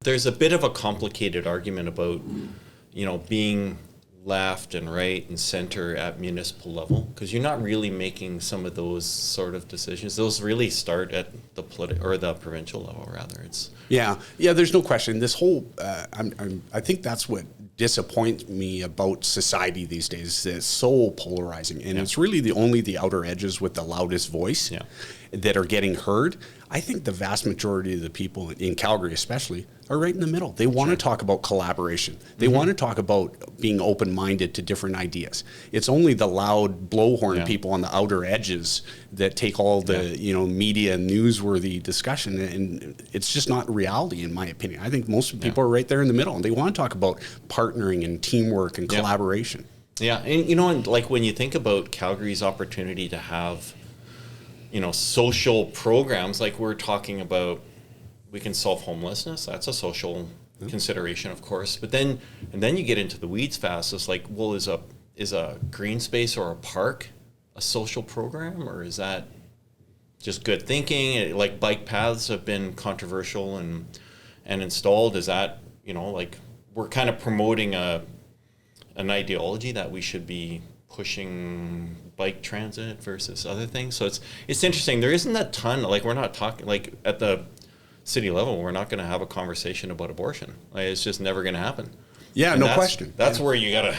there's a bit of a complicated argument about, being left and right and center at municipal level, because you're not really making some of those sort of decisions. Those really start at the the provincial level, rather. Yeah. There's no question. This whole, I think that's what disappoints me about society these days. It's so polarizing, and it's really only the outer edges with the loudest voice that are getting heard. I think the vast majority of the people in Calgary, especially, are right in the middle. They want to talk about collaboration. They want to talk about being open-minded to different ideas. It's only the loud blowhorn people on the outer edges that take all the media and newsworthy discussion, and it's just not reality, in my opinion. I think most people are right there in the middle, and they want to talk about partnering and teamwork and collaboration. Yeah, and like when you think about Calgary's opportunity to have social programs, like we're talking about, we can solve homelessness. That's a social consideration, of course. But then you get into the weeds fast. It's like, well, is a green space or a park a social program, or is that just good thinking? Like bike paths have been controversial and installed. Is that like we're kind of promoting an ideology that we should be pushing bike transit versus other things. So it's interesting. There isn't a ton, like we're not talking, like at the city level, we're not going to have a conversation about abortion. Like, it's just never going to happen. Yeah, and no question. That's where you gotta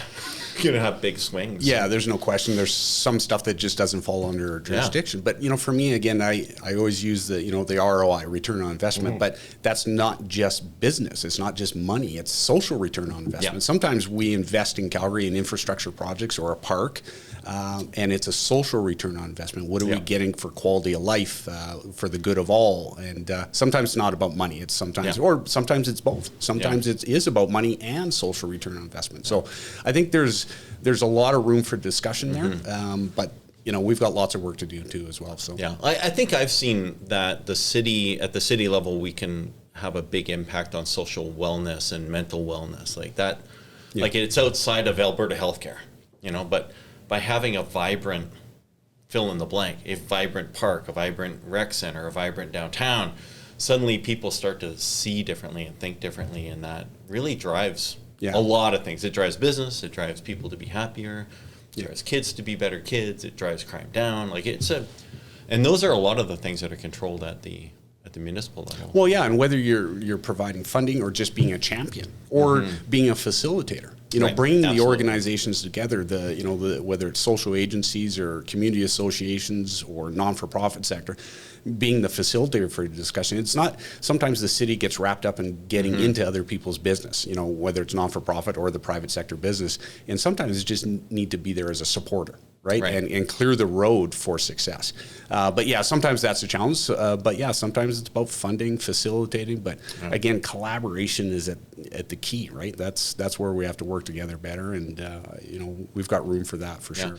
have big swings. Yeah, there's no question. There's some stuff that just doesn't fall under jurisdiction. But for me, again, I always use the ROI, return on investment. But that's not just business. It's not just money. It's social return on investment. Yeah. Sometimes we invest in Calgary in infrastructure projects or a park, and it's a social return on investment. What are we getting for quality of life, for the good of all? And sometimes it's not about money. It's sometimes it's both. Sometimes it is about money and social return on investment. So I think there's a lot of room for discussion there, but we've got lots of work to do too as well. So I think I've seen that at the city level we can have a big impact on social wellness and mental wellness, like that. Like it's outside of Alberta healthcare, but by having a vibrant fill in the blank, a vibrant park, a vibrant rec center, a vibrant downtown, suddenly people start to see differently and think differently, and that really drives a lot of things. It drives business, it drives people to be happier, it drives kids to be better kids, it drives crime down. Like and those are a lot of the things that are controlled at the municipal level. Well, yeah, and whether you're providing funding or just being a champion or being a facilitator, bringing the organizations together, whether it's social agencies or community associations or non-for-profit sector, being the facilitator for the discussion. It's not, sometimes the city gets wrapped up in getting into other people's business, whether it's non-for-profit or the private sector business, and sometimes you just need to be there as a supporter. Right? And clear the road for success. But sometimes that's a challenge. But sometimes it's about funding, facilitating. But again, collaboration is at the key, right? That's where we have to work together better. And, we've got room for that for sure.